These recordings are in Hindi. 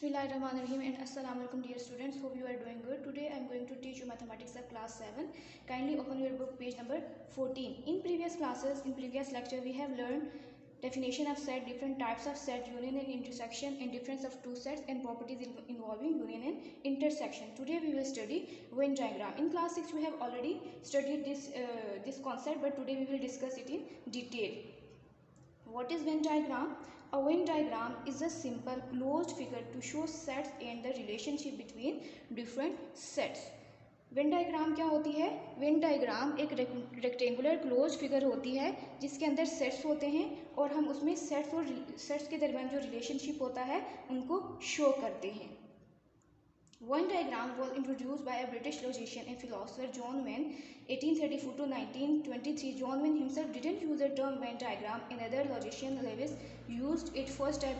Bismillahirrahmanirrahim and Assalamu alaikum dear students. Hope you are doing good. Today I am going to teach you mathematics of class 7. Kindly open your book page number 14. In previous classes, in previous lecture we have learned definition of set, different types of set, union and intersection, and difference of two sets and properties involving union and intersection. Today we will study Venn diagram. In class 6 we have already studied this concept, but today we will discuss it in detail. What is Venn diagram? A Venn diagram is a simple closed figure to show sets and the relationship between different sets. Venn diagram क्या होती है? वेन डायग्राम एक रेक्टेंगुलर क्लोज फिगर होती है जिसके अंदर सेट्स होते हैं और हम उसमें सेट्स और सेट्स के दरमियान जो रिलेशनशिप होता है उनको शो करते हैं. Venn diagram was introduced by a British logician and philosopher John Venn 1834 to 1923. John Venn himself didn't use the term Venn diagram. Another logician, Lewis, used it first time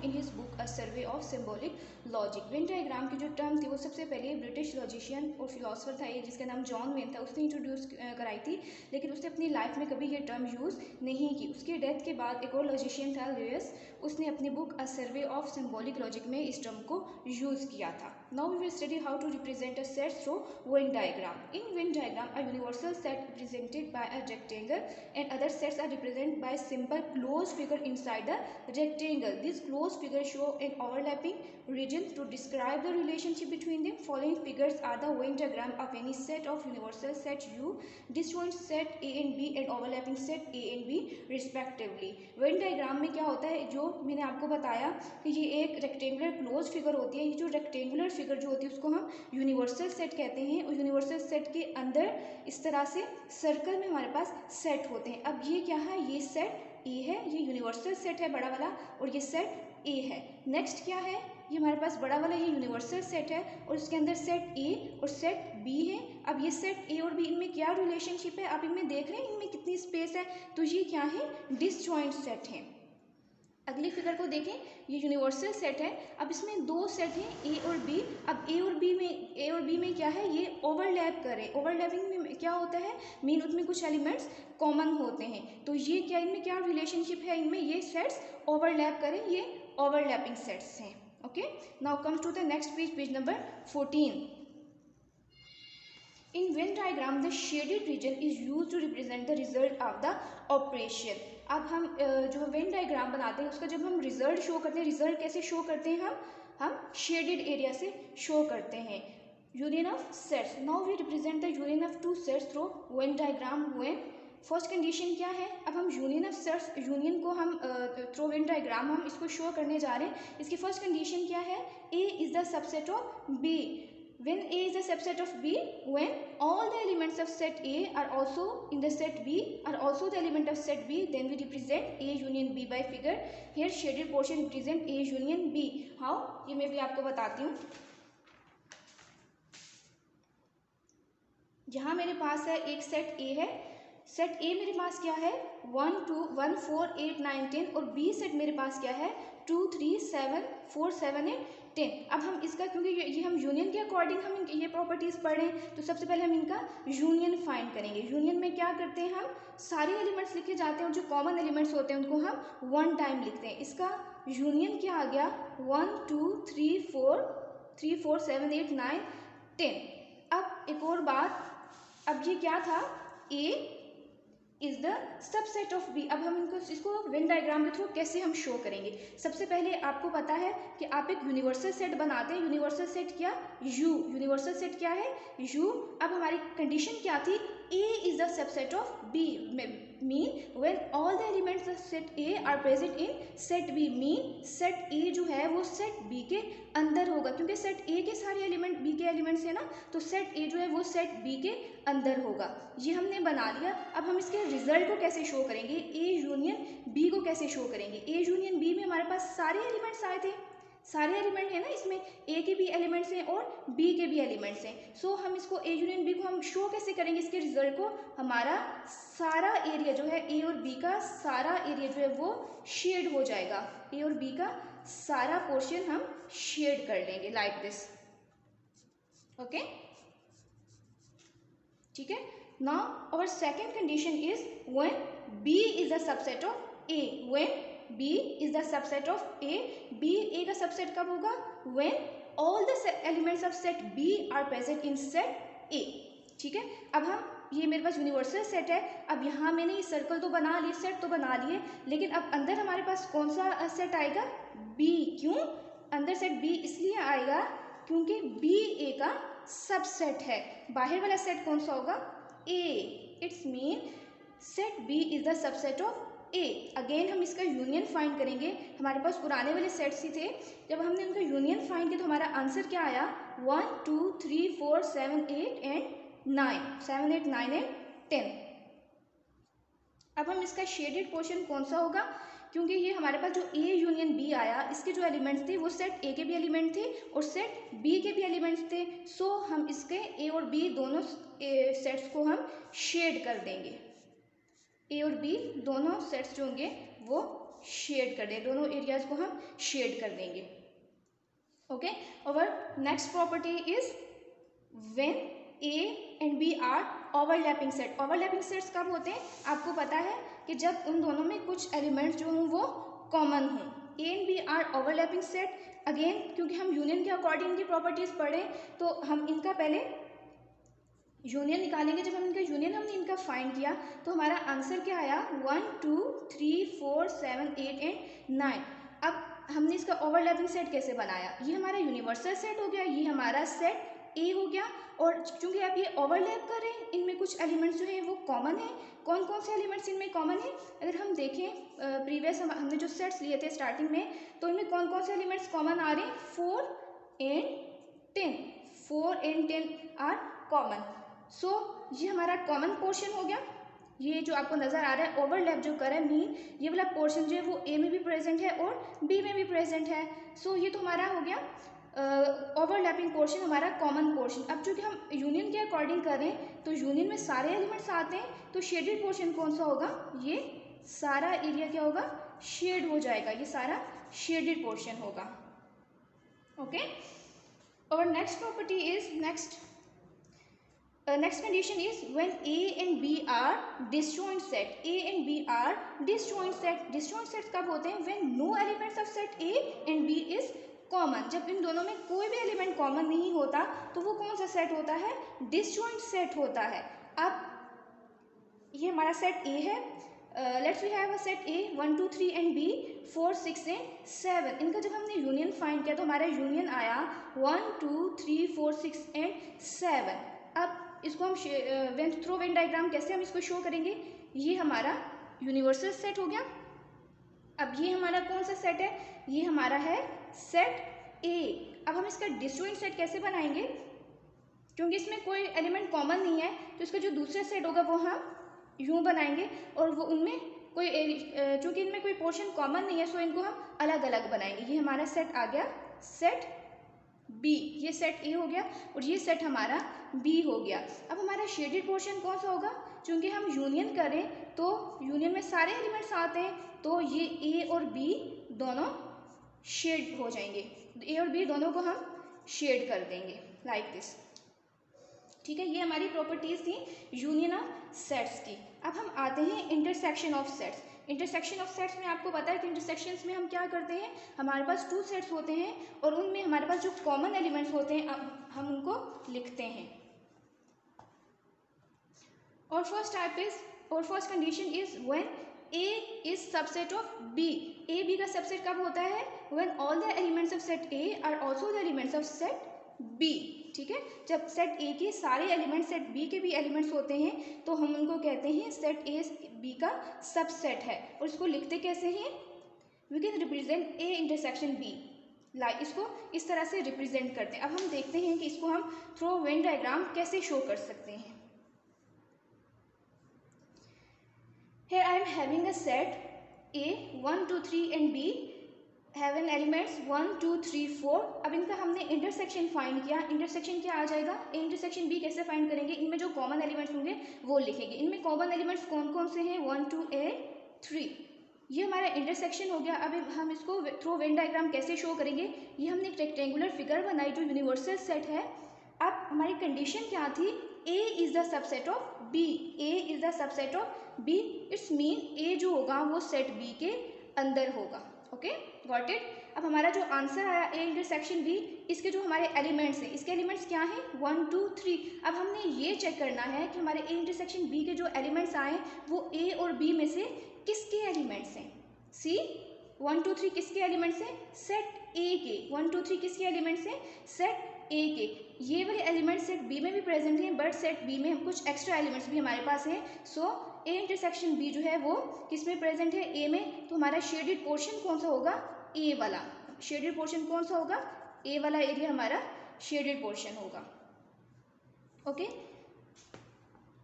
in his book A Survey of Symbolic Logic. Venn diagram की जो टर्म थी वो सबसे पहले ब्रिटिश लॉजिशियन और फिलोसफर था ये जिसका नाम जॉन वेन था, उसने इंट्रोड्यूस कराई थी, लेकिन उसने अपनी लाइफ में कभी ये टर्म यूज़ नहीं की. उसके डेथ के बाद एक और लॉजिशियन था लेविस, उसने अपनी book a survey of symbolic logic में इस टर्म को यूज़ किया था. Now we will study how to represent a set through Venn diagram. In Venn diagram, a universal set represented by a rectangle and other sets are represented by simple closed figure inside the rectangle. These closed figures show an overlapping region to describe the relationship between them. Following figures are the Venn diagram of any set of universal set U, disjoint set A and B and overlapping set A and B respectively. Venn diagram में क्या होता है, जो मैंने आपको बताया कि ये एक रेक्टेंगुलर क्लोज फिगर होती है. ये जो रेक्टेंगुलर फिगर जो होती है उसको हम यूनिवर्सल सेट कहते हैं और यूनिवर्सल सेट के अंदर इस तरह से सर्कल में हमारे पास सेट होते हैं. अब ये क्या है? ये सेट ए है, ये यूनिवर्सल सेट है बड़ा वाला, और ये सेट ए है. नेक्स्ट क्या है? ये हमारे पास बड़ा वाला ये यूनिवर्सल सेट है और इसके अंदर सेट ए और सेट बी है. अब ये सेट ए और बी, इनमें क्या रिलेशनशिप है आप इनमें देख रहे हैं, इनमें कितनी स्पेस है, तो ये क्या है? डिसजॉइंट सेट है. अगली फिगर को देखें, ये यूनिवर्सल सेट है. अब इसमें दो सेट हैं ए और बी. अब ए और बी में क्या है? ये ओवरलैप करें. ओवरलैपिंग में क्या होता है? मीन उसमें कुछ एलिमेंट्स कॉमन होते हैं. तो ये क्या, इनमें क्या रिलेशनशिप है? इनमें ये सेट्स ओवरलैप करें, ये ओवरलैपिंग सेट्स हैं. Okay, now comes to the next page, page number 14. In Venn diagram, the shaded region is used to represent the result of the operation. अब हम जो वेन डायग्राम बनाते हैं उसका जब हम रिजल्ट शो करते हैं, रिजल्ट कैसे शो करते हैं? हम शेडेड एरिया से शो करते हैं. Union of sets. Now we represent the union of two sets through Venn diagram. When first condition क्या है? अब हम यूनियन ऑफ सेट्स, यूनियन को हम थ्रू वेन डायग्राम हम इसको शो करने जा रहे हैं. इसकी फर्स्ट कंडीशन क्या है? A is the subset of B. When A is a subset of B, when all the elements of set A are also in the set B are also the element of set B, then we represent A union B by figure. Here shaded portion represent A union B. How? ये मैं भी आपको बताती हूँ. यहाँ मेरे पास है एक सेट A है. सेट A मेरे पास क्या है? 1 2 1 4 8 9 10 और B सेट मेरे पास क्या है? 2 3 7 4 7 8 10. अब हम इसका, क्योंकि ये हम यूनियन के अकॉर्डिंग हम ये प्रॉपर्टीज़ पढ़ रहे हैं, तो सबसे पहले हम इनका यूनियन फाइंड करेंगे. यूनियन में क्या करते हैं? हम सारे एलिमेंट्स लिखे जाते हैं और जो कॉमन एलिमेंट्स होते हैं उनको हम वन टाइम लिखते हैं. इसका यूनियन क्या आ गया? 1 2 3 4 7 8 9 10. अब एक और बात, अब ये क्या था? A is the subset of B. अब हम इसको वेन डायग्राम के थ्रू कैसे हम शो करेंगे? सबसे पहले आपको पता है कि आप एक यूनिवर्सल सेट बनाते हैं. यूनिवर्सल सेट क्या? यू. यूनिवर्सल सेट क्या है? यू. अब हमारी कंडीशन क्या थी? A is the subset of B. Mean when all the elements of set A are present in set B. Mean set A जो है वो सेट बी के अंदर होगा, क्योंकि सेट ए के सारे एलिमेंट बी के एलिमेंट्स है ना, तो सेट ए जो है वो सेट बी के अंदर होगा. ये हमने बना लिया. अब हम इसके रिजल्ट को कैसे शो करेंगे? ए यूनियन बी को कैसे शो करेंगे? ए यूनियन बी में हमारे पास सारे एलिमेंट्स आए थे, सारे एलिमेंट है ना, इसमें ए के भी एलिमेंट्स हैं और बी के भी एलिमेंट्स हैं. सो हम इसको ए यूनियन बी को हम शो कैसे करेंगे? इसके रिजल्ट को हमारा सारा एरिया जो है ए और बी का सारा एरिया जो है वो शेड हो जाएगा. ए और बी का सारा पोर्शन हम शेड कर लेंगे लाइक दिस. ओके, ठीक है. Now our second condition is when B is the subset of A. When B is the subset of A. B A का सबसेट कब होगा? When all the elements of set B are present in set A. ठीक है, अब हम ये मेरे पास यूनिवर्सल सेट है, अब यहाँ मैंने ये सर्कल तो बना लिए, सेट तो बना लिए, लेकिन अब अंदर हमारे पास कौन सा सेट आएगा? बी। क्यों अंदर सेट बी? इसलिए आएगा क्योंकि बी ए का सबसेट है। बाहर वाला सेट कौन सा होगा? A. It's mean set B is the subset of A. Again हम इसका यूनियन फाइंड करेंगे। हमारे पास पुराने वाले सेट्स ही थे, जब हमने उनका यूनियन फाइंड किया तो हमारा आंसर क्या आया? 1 2 3 4 7 8 एंड 9, 7 8 9 एंड 10। अब हम इसका शेडेड पोर्शन कौन सा होगा? क्योंकि ये हमारे पास जो ए यूनियन बी आया, इसके जो एलिमेंट्स थे वो सेट ए के भी एलिमेंट थे और सेट बी के भी एलिमेंट्स थे। सो हम इसके ए और बी दोनों सेट्स को हम शेड कर देंगे। ए और बी दोनों सेट्स जो होंगे वो शेड कर देंगे, दोनों एरियाज को हम शेड कर देंगे। ओके, और next property is when A and B are overlapping set. Overlapping sets कब होते हैं? आपको पता है कि जब उन दोनों में कुछ एलिमेंट्स जो हों वो कॉमन हों। A and B are overlapping set. Again क्योंकि हम यूनियन के अकॉर्डिंग की प्रॉपर्टीज पढ़े, तो हम इनका पहले यूनियन निकालेंगे। जब हम हमने इनका फाइंड किया तो हमारा आंसर क्या आया? 1 2 3 4 7 8 एंड 9। अब हमने इसका ओवरलैपिंग सेट कैसे बनाया? ये हमारा यूनिवर्सल सेट हो गया, ये हमारा सेट ए हो गया, और चूंकि आप ये ओवरलैप कर रहे हैं, इनमें कुछ एलिमेंट्स जो हैं वो कॉमन है। कौन कौन से एलिमेंट्स इनमें कॉमन है? अगर हम देखें प्रीवियस हमने जो सेट्स लिए थे स्टार्टिंग में, तो इनमें कौन कौन से एलिमेंट्स कॉमन आ रहे हैं? 4 and 10। 4 and 10 are common. So ये हमारा कॉमन पोर्शन हो गया। ये जो आपको नज़र आ रहा है ओवरलैप जो कर रहा है, मीन ये वाला पोर्शन जो है वो ए में भी प्रेजेंट है और बी में भी प्रेजेंट है। सो ये तो हमारा हो गया ओवरलैपिंग पोर्शन, हमारा कॉमन पोर्शन। अब चूंकि हम यूनियन के अकॉर्डिंग कर रहे हैं तो यूनियन में सारे एलिमेंट्स आते हैं, तो शेडेड पोर्शन कौन सा होगा? ये सारा एरिया क्या होगा? शेड हो जाएगा, ये सारा शेडेड पोर्शन होगा। ओके, और next property is next condition is when A and B are disjoint set. A and B are disjoint set. Disjoint sets कब होते हैं? When no elements of set A and B is common. जब इन दोनों में कोई भी एलिमेंट कॉमन नहीं होता तो वो कौन सा सेट होता है? डिसजॉइंट सेट होता है। अब ये हमारा सेट A है, let's we have a set A 1 2 3 and B 4 6 and 7। इनका जब हमने यूनियन फाइंड किया तो हमारा यूनियन आया 1 2 3 4 6 एंड 7। अब इसको हम थ्रो वेन डायग्राम कैसे हम इसको शो करेंगे? ये हमारा यूनिवर्सल सेट हो गया। अब ये हमारा कौन सा सेट है? ये हमारा है सेट ए। अब हम इसका डिसजॉइंट सेट कैसे बनाएंगे? क्योंकि इसमें कोई एलिमेंट कॉमन नहीं है, तो इसका जो दूसरा सेट होगा वो हम यूं बनाएंगे, और वो उनमें कोई चूंकि इनमें कोई पोर्शन कॉमन नहीं है, सो इनको हम अलग अलग बनाएंगे। ये हमारा सेट आ गया सेट बी, ये सेट ए हो गया और ये सेट हमारा बी हो गया। अब हमारा शेडेड पोर्शन कौन सा होगा? चूंकि हम यूनियन करें तो यूनियन में सारे एलिमेंट्स आते हैं, तो ये ए और बी दोनों शेड हो जाएंगे। ए और बी दोनों को हम शेड कर देंगे लाइक दिस। ठीक है, ये हमारी प्रॉपर्टीज थी यूनियन ऑफ सेट्स की। अब हम आते हैं intersection of sets. Intersection of sets में आपको पता है कि इंटरसेक्शंस में हम क्या करते हैं? हमारे पास 2 सेट्स होते हैं और उनमें हमारे पास जो कॉमन एलिमेंट्स होते हैं हम उनको लिखते हैं। और first condition is when A is subset of B। A B का सबसेट कब होता है? When all the elements of set A are also the elements of set B। ठीक है, जब सेट A के सारे एलिमेंट्स सेट B के भी एलिमेंट्स होते हैं तो हम उनको कहते हैं सेट A B का सबसेट है। और इसको लिखते कैसे हैं? We can represent A intersection B, like इसको इस तरह से रिप्रेजेंट करते हैं। अब हम देखते हैं कि इसको हम थ्रो वेन डायग्राम कैसे शो कर सकते हैं। Here I am having a set A 1 2 3 and B have an elements 1 2 3 4। अब इनका हमने इंटरसेक्शन फाइंड किया। इंटरसेक्शन क्या आ जाएगा? ए इंटरसेक्शन बी कैसे फाइंड करेंगे? इनमें जो कॉमन एलिमेंट्स होंगे वो लिखेंगे। इनमें कॉमन एलिमेंट्स कौन कौन से हैं? 1 2 8 3। ये हमारा इंटरसेक्शन हो गया। अब हम इसको थ्रो वेन डायग्राम कैसे शो करेंगे? ये हमने एक रेक्टेंगुलर फिगर बनाई जो यूनिवर्सल सेट है। अब हमारी कंडीशन क्या थी? A is the subset of B। A is the subset of B। It's mean A जो होगा वो सेट B के अंदर होगा। Okay, got it? अब हमारा जो आंसर आया ए इंटरसेक्शन बी, इसके जो हमारे एलिमेंट्स हैं, इसके एलिमेंट्स क्या हैं 1 2 3। अब हमने ये चेक करना है कि हमारे ए इंटरसेक्शन बी के जो एलिमेंट्स आए वो ए और बी में से किसके एलिमेंट्स हैं। सी 1 2 3 किसके एलिमेंट्स हैं, सेट ए के। 1 2 3 किसके एलिमेंट्स हैं, सेट ए के। ये वाले एलिमेंट्स सेट बी में भी प्रेजेंट हैं, बट सेट बी में कुछ एक्स्ट्रा एलिमेंट्स भी हमारे पास हैं। सो ए इंटरसेक्शन बी जो है वो किस में प्रेजेंट है, ए में। तो हमारा शेडेड पोर्शन कौन सा होगा, ए वाला। शेडेड पोर्शन कौन सा होगा, ए वाला एरिया हमारा शेडेड पोर्शन होगा। Okay,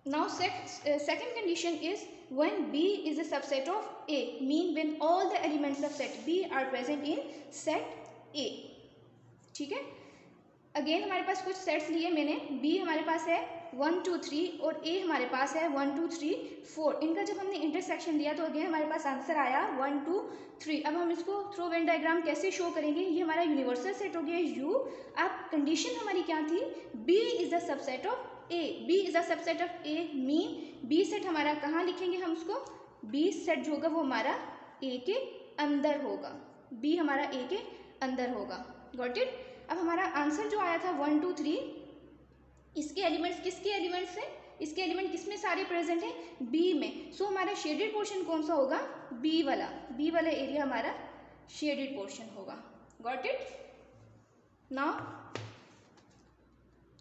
now second condition is when B is a subset of A, mean when all the elements of set B are present in set A। ठीक है, अगेन हमारे पास कुछ सेट्स लिए मैंने। B हमारे पास है 1 2 3 और A हमारे पास है 1 2 3 4। इनका जब हमने इंटरसेक्शन लिया तो अगेन हमारे पास आंसर आया 1 2 3। अब हम इसको थ्रो वेन डायग्राम कैसे शो करेंगे, ये हमारा यूनिवर्सल सेट हो गया U। अब कंडीशन हमारी क्या थी, B is the subset of A। B is the subset of A, mean B set हमारा कहाँ लिखेंगे हम उसको, B सेट जो होगा वो हमारा A के अंदर होगा। B हमारा A के अंदर होगा। Got it. अब हमारा आंसर जो आया था 1 2 3, इसके एलिमेंट्स किसके एलिमेंट्स हैं, इसके एलिमेंट किसमें सारे प्रेजेंट हैं, बी में। सो हमारा शेडेड पोर्शन कौन सा होगा, बी वाला। बी वाला एरिया हमारा शेडेड पोर्शन होगा। Got it. Now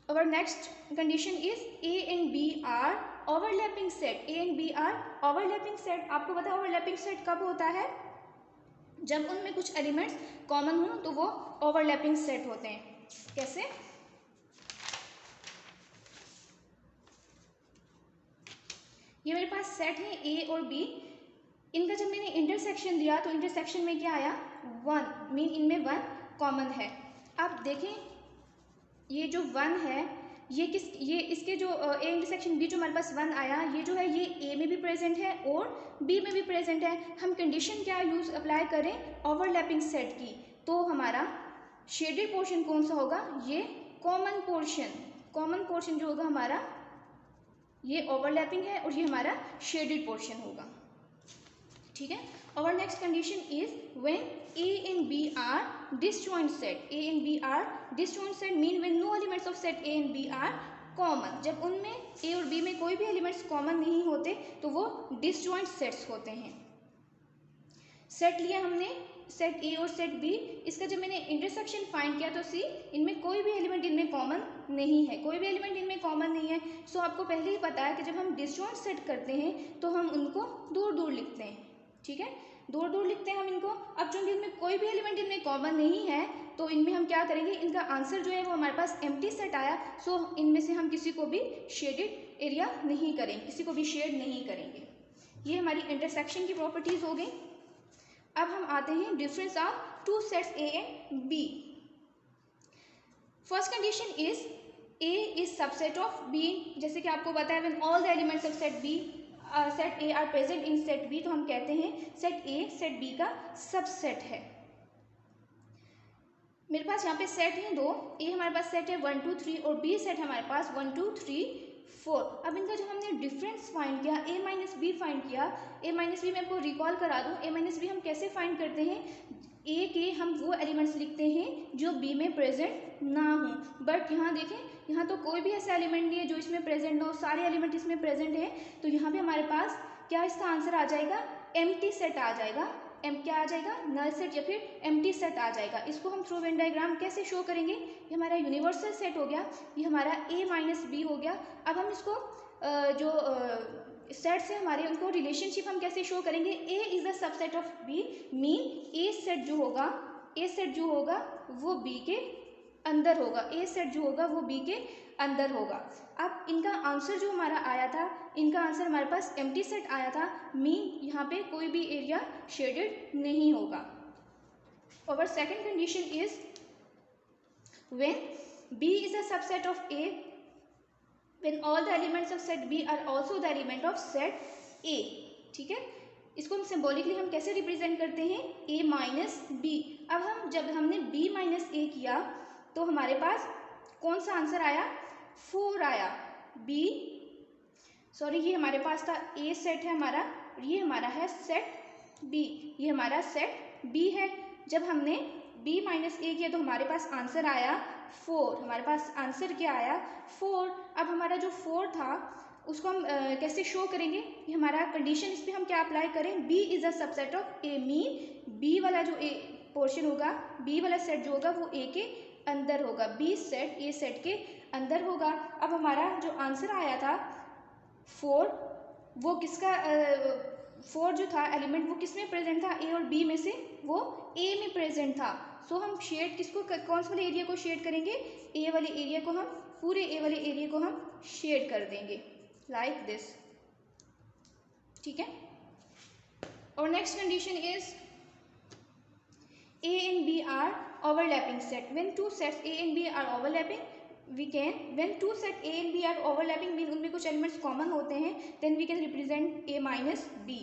our next condition is A and B are overlapping set। A and B are overlapping set। आपको पता है overlapping set कब होता है, जब उनमें कुछ एलिमेंट्स कॉमन हो तो वो ओवरलैपिंग सेट होते हैं। कैसे, ये मेरे पास सेट है A और B, इनका जब मैंने इंटरसेक्शन दिया तो इंटरसेक्शन में क्या आया 1, मीन इनमें 1 कॉमन है। आप देखें ये जो 1 है ये इसके जो ए इंटरसेक्शन बी जो हमारे पास 1 आया, ये जो है ये ए में भी प्रेजेंट है और बी में भी प्रेजेंट है। हम कंडीशन क्या यूज अप्लाई करें, ओवरलैपिंग सेट की। तो हमारा शेडेड पोर्शन कौन सा होगा, ये कॉमन पोर्शन। कॉमन पोर्शन जो होगा हमारा ये ओवरलैपिंग है और ये हमारा शेडेड पोर्शन होगा। ठीक है। Our next condition is when A and B are disjoint set। A and B are disjoint set mean when no elements of set A and B are common। जब उनमें A और B में कोई भी एलिमेंट्स कॉमन नहीं होते तो वो डिसजॉइंट सेट्स होते हैं। सेट लिया हमने, सेट A और सेट B, इसका जब मैंने इंटरसेक्शन फाइंड किया तो सी इनमें कोई भी एलिमेंट इनमें कॉमन नहीं है, कोई भी एलिमेंट इनमें कॉमन नहीं है। सो आपको पहले ही पता है कि जब हम डिसजॉइंट सेट करते हैं तो हम उनको दूर दूर लिखते हैं। ठीक है, दूर दूर लिखते हैं हम इनको। अब चूंकि इनमें कोई भी एलिमेंट इनमें कॉमन नहीं है तो इनमें हम क्या करेंगे, इनका आंसर जो है वो हमारे पास एम्प्टी सेट आया। सो इनमें से हम किसी को भी शेडेड एरिया नहीं करेंगे, किसी को भी शेड नहीं करेंगे। ये हमारी इंटरसेक्शन की प्रॉपर्टीज हो गई। अब हम आते हैं difference of two sets A and B. First condition is A is subset of B. जैसे कि आपको पता है when all the elements of set B set A are present in set B, तो हम कहते हैं सेट ए सेट बी का सबसेट है। मेरे पास यहाँ पे सेट है 2, ए हमारे पास सेट है 1 2 3 और बी सेट हमारे पास 1 2 3 4। अब इनका जब हमने डिफरेंस फाइंड किया, ए माइनस बी फाइंड किया, ए माइनस बी मैं आपको रिकॉल करा दूँ, ए माइनस बी हम कैसे फाइंड करते हैं, ए के हम वो एलिमेंट्स लिखते हैं जो बी में प्रेजेंट ना हो। बट यहाँ देखें, यहाँ तो कोई भी ऐसा एलिमेंट नहीं है जो इसमें प्रेजेंट ना हो, सारे एलिमेंट इसमें प्रेजेंट है। तो यहाँ पे हमारे पास क्या इसका आंसर आ जाएगा, एम्प्टी सेट आ जाएगा। क्या आ जाएगा, नल सेट या फिर एम्प्टी सेट आ जाएगा। इसको हम थ्रू वेन डायग्राम कैसे शो करेंगे, ये हमारा यूनिवर्सल सेट हो गया, ये हमारा ए माइनस बी हो गया। अब हम इसको जो सेट्स है हमारे उनको रिलेशनशिप हम कैसे शो करेंगे, A is the subset of B, mean A set जो होगा, ए सेट जो होगा वो बी के अंदर होगा, ए सेट जो होगा वो बी के अंदर होगा। अब इनका आंसर जो हमारा आया था, इनका आंसर हमारे पास एम्प्टी सेट आया था, मीन यहाँ पे कोई भी एरिया शेडेड नहीं होगा। और second condition is when B is a subset of A, when all the elements of set B are also the element of set A। ठीक है, इसको हम सिंबॉलिकली हम कैसे रिप्रेजेंट करते हैं, A माइनस बी। अब हम जब हमने B माइनस ए किया तो हमारे पास कौन सा आंसर आया, 4 आया। B सॉरी ये हमारे पास था A सेट है हमारा, ये हमारा है सेट B, ये हमारा सेट B है। जब हमने b माइनस a किया तो हमारे पास आंसर आया 4। हमारे पास आंसर क्या आया 4। अब हमारा जो 4 था उसको हम कैसे शो करेंगे, ये हमारा कंडीशन, इस पर हम क्या अप्लाई करें, b is a subset of a, mean b वाला जो a पोर्शन होगा, b वाला सेट जो होगा वो a के अंदर होगा, b सेट a सेट के अंदर होगा। अब हमारा जो आंसर आया था 4, वो किसका 4 जो था एलिमेंट वो किस में प्रेजेंट था, a और b में से वो a में प्रेजेंट था। सो हम शेड किसको, कौन से वाले एरिया को शेड करेंगे, a वाले एरिया को, हम पूरे a वाले एरिया को हम शेड कर देंगे लाइक दिस, ठीक है। और next condition is a and b are overlapping set. When two sets a and b are overlapping, we can, when two set a and b are overlapping mean उनमें कुछ elements common होते हैं, then we can represent a minus b।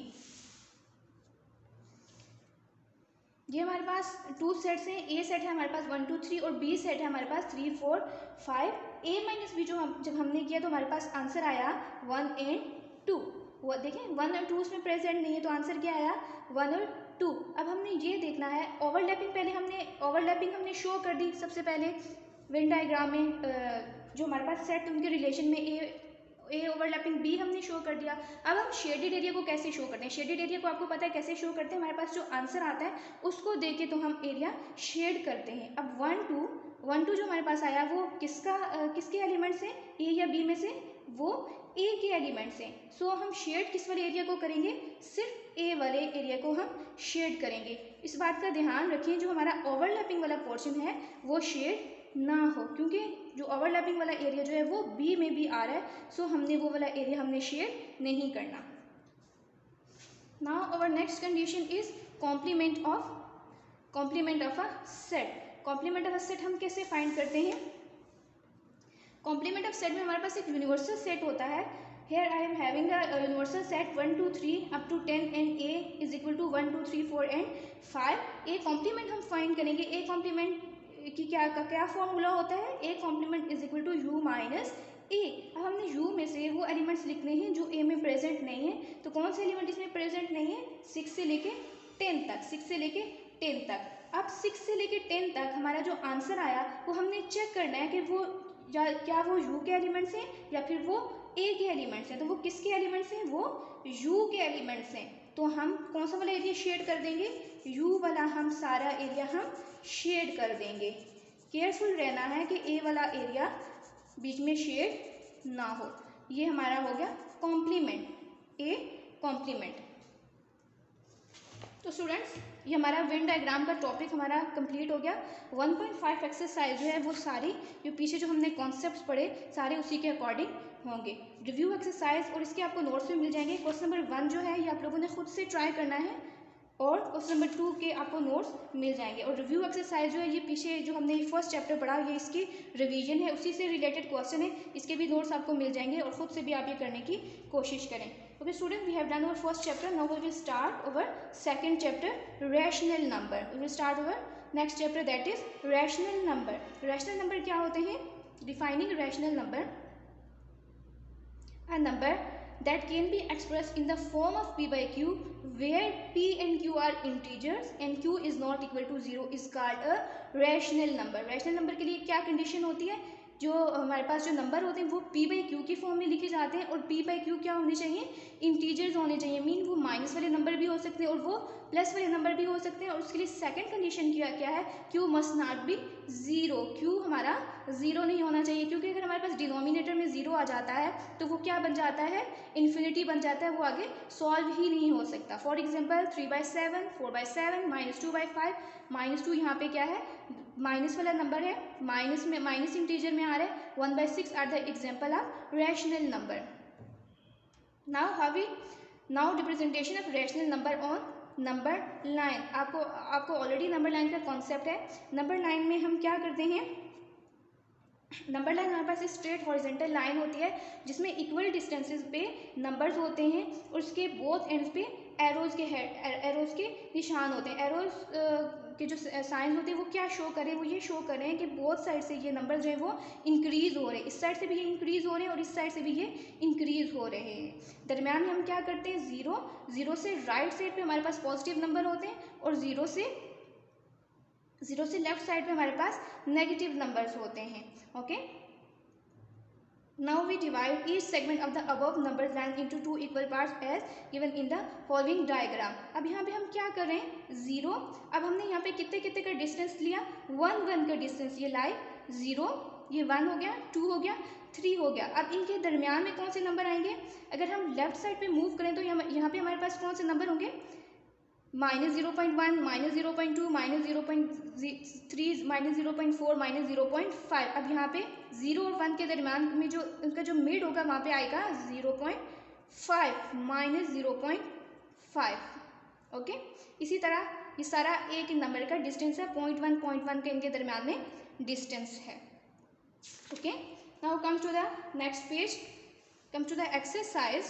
ये हमारे पास टू सेट्स हैं, ए सेट है हमारे पास 1 2 3 और बी सेट है हमारे पास 3 4 5। ए माइनस बी जो हम जब हमने किया तो हमारे पास आंसर आया 1 and 2। वो देखें 1 और 2 उसमें प्रेजेंट नहीं है तो आंसर क्या आया 1 और 2। अब हमने ये देखना है ओवरलैपिंग, पहले हमने ओवरलैपिंग हमने शो कर दी सबसे पहले वेन डायग्राम में, जो हमारे पास सेट उनके रिलेशन में ए ओवरलैपिंग बी हमने शो कर दिया। अब हम शेडेड एरिया को कैसे शो करते हैं, शेडेड एरिया को आपको पता है कैसे शो करते हैं, हमारे पास जो आंसर आता है उसको दे के तो हम एरिया शेड करते हैं। अब 1 2 जो हमारे पास आया वो किसके एलिमेंट्स हैं, ए या बी में से, वो ए के एलिमेंट्स हैं। सो हम शेड किस वाले एरिया को करेंगे, सिर्फ ए वाले एरिया को हम शेड करेंगे। इस बात का ध्यान रखें जो हमारा ओवरलैपिंग वाला पोर्शन है वो शेड ना हो, क्योंकि जो ओवरलैपिंग वाला एरिया जो है वो बी में भी आ रहा है, सो हमने वो वाला एरिया हमने शेड नहीं करना। Now our next condition is complement of a set. Complement of a set हम कैसे फाइंड करते हैं, कॉम्प्लीमेंट ऑफ सेट में हमारे पास एक यूनिवर्सल सेट होता है। Here I am having a universal set 1 2 3 up to 10 and a is equal to 1 2 3 4 and 5। a complement हम फाइंड करेंगे, a कॉम्प्लीमेंट की क्या फॉर्मूला होता है, a complement is equal to u minus a। अब हमने u में से वो एलिमेंट्स लिखने हैं जो a में प्रेजेंट नहीं है, तो कौन से एलिमेंट इसमें प्रेजेंट नहीं है, 6 से लेके 10 तक, 6 से लेके 10 तक। अब 6 से लेके 10 तक हमारा जो आंसर आया वो हमने चेक करना है कि वो क्या वो u के एलिमेंट्स हैं या फिर वो a के एलिमेंट्स हैं। तो वो किसके एलिमेंट्स हैं, वो u के एलिमेंट्स हैं। तो हम कौन सा वाला एरिया शेड कर देंगे, u वाला हम सारा एरिया हम शेड कर देंगे। केयरफुल रहना है कि a वाला एरिया बीच में शेड ना हो। ये हमारा हो गया कॉम्प्लीमेंट, a कॉम्प्लीमेंट। तो स्टूडेंट्स ये हमारा वेन डायग्राम का टॉपिक हमारा कंप्लीट हो गया। 1.5 एक्सरसाइज जो है वो सारी जो पीछे जो हमने कॉन्सेप्ट्स पढ़े सारे उसी के अकॉर्डिंग होंगे। रिव्यू एक्सरसाइज और इसके आपको नोट्स में मिल जाएंगे। क्वेश्चन नंबर 1 जो है ये आप लोगों ने खुद से ट्राई करना है और क्वेश्चन नंबर 2 के आपको नोट्स मिल जाएंगे। और रिव्यू एक्सरसाइज जो है ये पीछे जो हमने फर्स्ट चैप्टर पढ़ा ये इसकी रिवीजन है, उसी से रिलेटेड क्वेश्चन है, इसके भी नोट्स आपको मिल जाएंगे और खुद से भी आप ये करने की कोशिश करें। Okay student, we have done our first chapter. Now we will start our second chapter, rational number. We will start our next chapter, that is rational number. Rational number क्या होते हैं, defining rational number, a number that can be expressed in the form of p by q where p and q are integers and q is not equal to 0 is called a rational number. rational number के लिए क्या कंडीशन होती है, जो हमारे पास जो नंबर होते हैं वो p बाई क्यू की फॉर्म में लिखे जाते हैं और p बाई क्यू क्या होने चाहिए, इंटीजर्स होने चाहिए। मीन वो माइनस वाले नंबर भी हो सकते हैं और वो प्लस वाले नंबर भी हो सकते हैं। और उसके लिए सेकंड कंडीशन क्या है, q must not be zero, q हमारा ज़ीरो नहीं होना चाहिए, क्योंकि अगर हमारे पास डिनोमिनेटर में ज़ीरो आ जाता है तो वो क्या बन जाता है, इन्फिनिटी बन जाता है, वो आगे सॉल्व ही नहीं हो सकता। फॉर एग्जाम्पल 3/7, 4/7, -2/5, -2 यहाँ पे क्या है, माइनस वाला नंबर है, माइनस में माइनस इंटीजर में आ रहा है। 1/6 are the example of rational number. Now representation of rational number on number line. आपको ऑलरेडी नंबर लाइन का कॉन्सेप्ट है। नंबर लाइन में हम क्या करते हैं, नंबर लाइन हमारे पास स्ट्रेट हॉरिजॉन्टल लाइन होती है जिसमें इक्वल डिस्टेंसेस पे नंबर्स होते हैं और उसके बोथ एंड्स पे एरोज के निशान होते हैं। एरोज के जो साइंस होते हैं वो क्या शो करें, वो ये शो करें कि बोथ साइड से ये नंबर जो है वो इंक्रीज़ हो रहे हैं, इस साइड से भी ये इंक्रीज़ हो रहे हैं और इस साइड से भी ये इंक्रीज़ हो रहे हैं। दरमियान में हम क्या करते हैं, ज़ीरो से राइट साइड पे हमारे पास पॉजिटिव नंबर होते हैं और ज़ीरो से 0 से लेफ्ट साइड पे हमारे पास नेगेटिव नंबर्स होते हैं. Okay, now we divide each segment of the above numbers line into 2 equal parts as given in the following diagram. अब यहाँ पे हम क्या कर रहे हैं, 0. अब हमने यहाँ पे कितने कितने का डिस्टेंस लिया, 1 1 का डिस्टेंस. ये लाइन 0, ये 1 हो गया, 2 हो गया, 3 हो गया. अब इनके दरमियान में कौन से नंबर आएंगे, अगर हम लेफ्ट साइड पे मूव करें तो यहाँ पे हमारे पास कौन से नंबर होंगे, -0.1, -0.2, -0.3, -0.4, -0.5. अब यहाँ पे 0 और 1 के दरमियान में जो उनका जो मिड होगा वहाँ पे आएगा 0.5, -0.5. ओके, इसी तरह ये सारा एक नंबर का डिस्टेंस है, 0.1 के इनके दरमियान में डिस्टेंस है. Okay, now come to the next page, come to the exercise.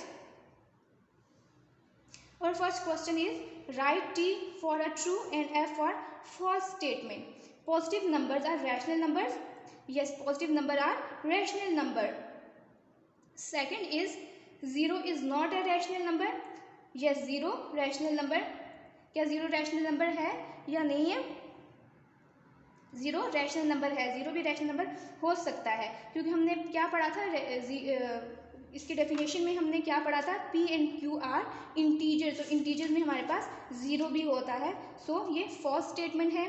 Our first question is, write T for a true and F for false statement. Positive numbers are rational numbers. Yes, positive numbers are rational number. Second is, 0 is not a rational number. Yes, 0 rational number. क्या 0 rational number है या नहीं है, 0 रैशनल नंबर है. 0 भी रैशनल नंबर हो सकता है, क्योंकि हमने क्या पढ़ा था, इसकी डेफिनेशन में हमने क्या पढ़ा था, P and Q are integer. तो इंटीजर में हमारे पास 0 भी होता है. सो ये फॉल्स स्टेटमेंट है.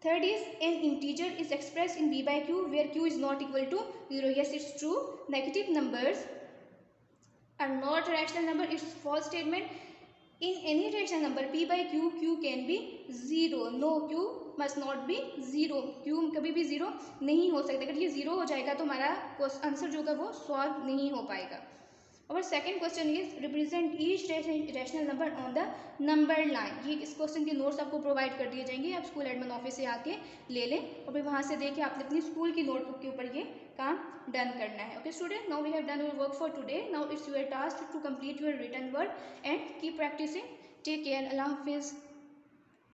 Third is, an integer is express in B by Q where Q is not equal to 0. Yes, it's true. Negative numbers are not rational number. It's false statement. In any rational number P by Q, Q can be 0. No, Q must not be 0. Q कभी भी 0 नहीं हो सकता. अगर ये 0 हो जाएगा तो हमारा आंसर जो होगा वो सॉल्व नहीं हो पाएगा. और second question is, represent each rational number on the number line. ये इस क्वेश्चन के नोट्स आपको प्रोवाइड कर दिए जाएंगे. आप स्कूल एडमिन ऑफिस से आके ले लें और फिर वहाँ से देखें आपने अपनी स्कूल की नोटबुक के ऊपर ये काम डन करना है. Okay student, now we have done your work for today. Now it's your task to complete your written work and keep practising. Take care. अल्लाह हाफिज़.